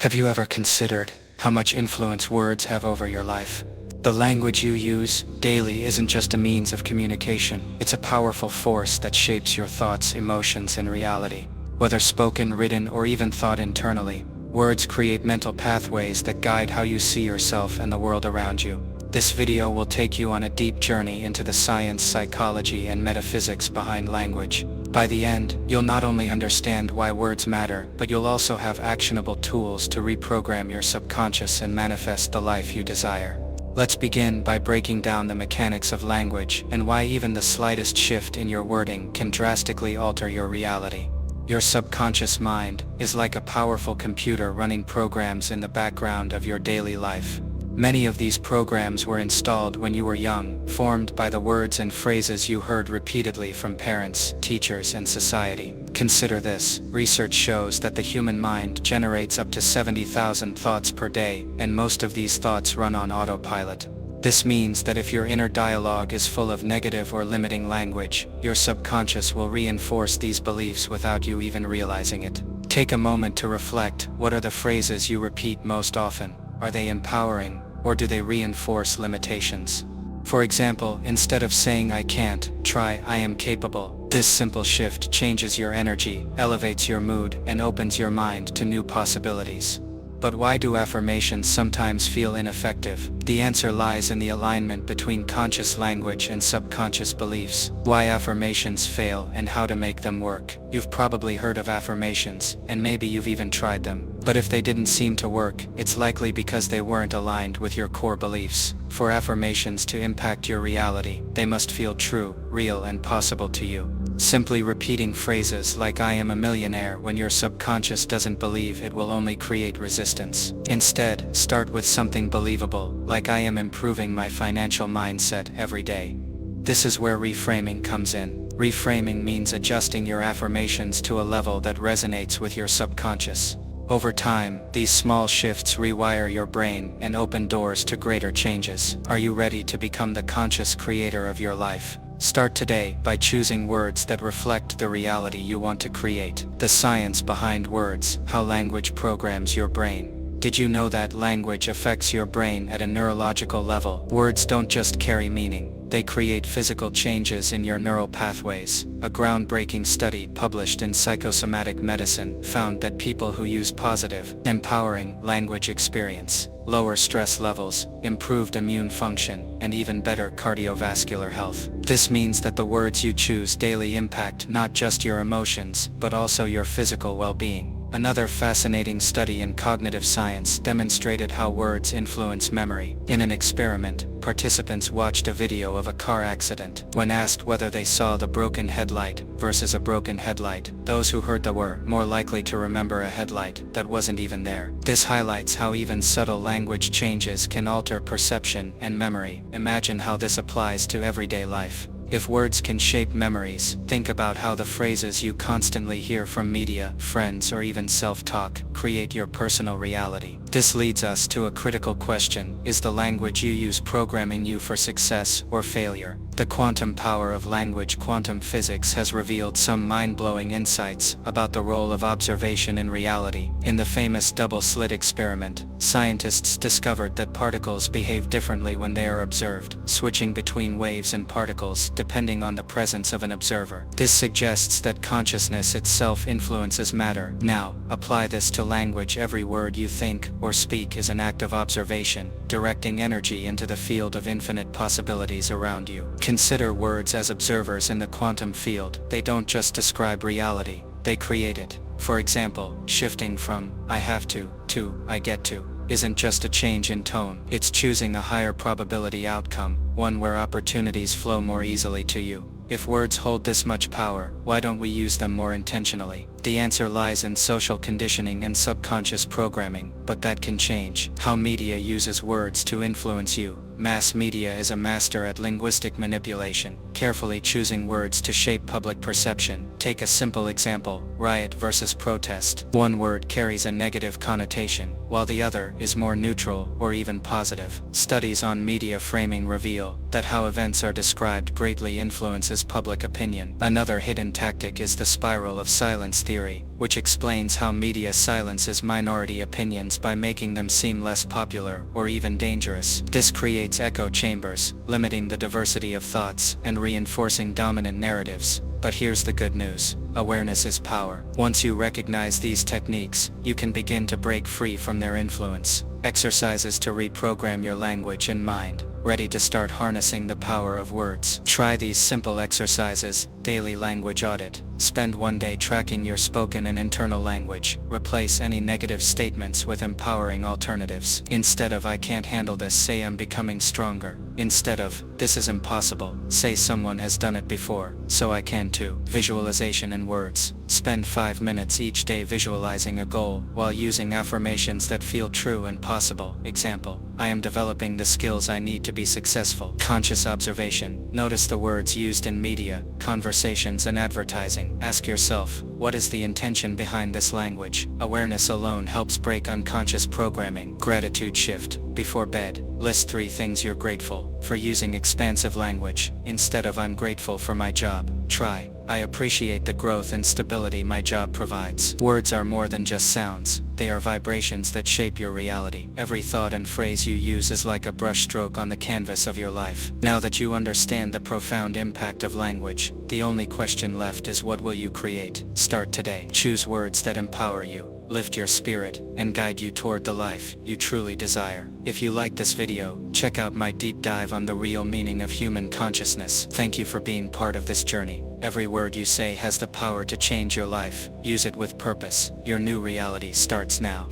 Have you ever considered how much influence words have over your life? The language you use daily isn't just a means of communication, it's a powerful force that shapes your thoughts, emotions, and reality. Whether spoken, written, or even thought internally, words create mental pathways that guide how you see yourself and the world around you. This video will take you on a deep journey into the science, psychology, and metaphysics behind language. By the end, you'll not only understand why words matter, but you'll also have actionable tools to reprogram your subconscious and manifest the life you desire. Let's begin by breaking down the mechanics of language and why even the slightest shift in your wording can drastically alter your reality. Your subconscious mind is like a powerful computer running programs in the background of your daily life. Many of these programs were installed when you were young, formed by the words and phrases you heard repeatedly from parents, teachers, and society. Consider this: research shows that the human mind generates up to 70,000 thoughts per day, and most of these thoughts run on autopilot. This means that if your inner dialogue is full of negative or limiting language, your subconscious will reinforce these beliefs without you even realizing it. Take a moment to reflect. What are the phrases you repeat most often? Are they empowering, or do they reinforce limitations? For example, instead of saying "I can't," try "I am capable." This simple shift changes your energy, elevates your mood, and opens your mind to new possibilities. But why do affirmations sometimes feel ineffective? The answer lies in the alignment between conscious language and subconscious beliefs. Why affirmations fail and how to make them work. You've probably heard of affirmations, and maybe you've even tried them. But if they didn't seem to work, it's likely because they weren't aligned with your core beliefs. For affirmations to impact your reality, they must feel true, real, and possible to you. Simply repeating phrases like "I am a millionaire" when your subconscious doesn't believe it will only create resistance. Instead, start with something believable, like "I am improving my financial mindset every day." This is where reframing comes in. Reframing means adjusting your affirmations to a level that resonates with your subconscious. Over time, these small shifts rewire your brain and open doors to greater changes. Are you ready to become the conscious creator of your life? Start today by choosing words that reflect the reality you want to create. The science behind words, how language programs your brain. Did you know that language affects your brain at a neurological level? Words don't just carry meaning, they create physical changes in your neural pathways. A groundbreaking study published in Psychosomatic Medicine found that people who use positive, empowering language experience lower stress levels, improved immune function, and even better cardiovascular health. This means that the words you choose daily impact not just your emotions, but also your physical well-being. Another fascinating study in cognitive science demonstrated how words influence memory. In an experiment, participants watched a video of a car accident. When asked whether they saw the broken headlight versus a broken headlight, those who heard the were more likely to remember a headlight that wasn't even there. This highlights how even subtle language changes can alter perception and memory. Imagine how this applies to everyday life. If words can shape memories, think about how the phrases you constantly hear from media, friends, or even self-talk create your personal reality. This leads us to a critical question: is the language you use programming you for success or failure? The quantum power of language. Quantum physics has revealed some mind-blowing insights about the role of observation in reality. In the famous double-slit experiment, scientists discovered that particles behave differently when they are observed, switching between waves and particles depending on the presence of an observer. This suggests that consciousness itself influences matter. Now, apply this to language. Every word you think or speak is an act of observation, directing energy into the field of infinite possibilities around you. Consider words as observers in the quantum field. They don't just describe reality, they create it. For example, shifting from "I have to" "I get to" isn't just a change in tone, it's choosing a higher probability outcome, one where opportunities flow more easily to you. If words hold this much power, why don't we use them more intentionally? The answer lies in social conditioning and subconscious programming, but that can change. How media uses words to influence you. Mass media is a master at linguistic manipulation, carefully choosing words to shape public perception. Take a simple example, riot versus protest. One word carries a negative connotation, while the other is more neutral or even positive. Studies on media framing reveal that how events are described greatly influences public opinion. Another hidden tactic is the spiral of silence theory, which explains how media silences minority opinions by making them seem less popular or even dangerous. This creates echo chambers, limiting the diversity of thoughts and reinforcing dominant narratives. But here's the good news. Awareness is power. Once you recognize these techniques, you can begin to break free from their influence. Exercises to reprogram your language and mind. Ready to start harnessing the power of words. Try these simple exercises. Daily language audit. Spend one day tracking your spoken and internal language. Replace any negative statements with empowering alternatives. Instead of "I can't handle this," say "I'm becoming stronger." Instead of "this is impossible," say "someone has done it before, so I can too." Visualization and words. Spend 5 minutes each day visualizing a goal while using affirmations that feel true and possible. Example: I am developing the skills I need to be successful. Conscious observation. Notice the words used in media, conversations and advertising. Ask yourself, what is the intention behind this language? Awareness alone helps break unconscious programming. Gratitude shift. Before bed, list 3 things you're grateful for. Using expansive language. Instead of "I'm grateful for my job," try "I appreciate the growth and stability my job provides." Words are more than just sounds. They are vibrations that shape your reality. Every thought and phrase you use is like a brushstroke on the canvas of your life. Now that you understand the profound impact of language, the only question left is, what will you create? Start today. Choose words that empower you, lift your spirit, and guide you toward the life you truly desire. If you like this video, check out my deep dive on the real meaning of human consciousness. Thank you for being part of this journey. Every word you say has the power to change your life. Use it with purpose. Your new reality starts now.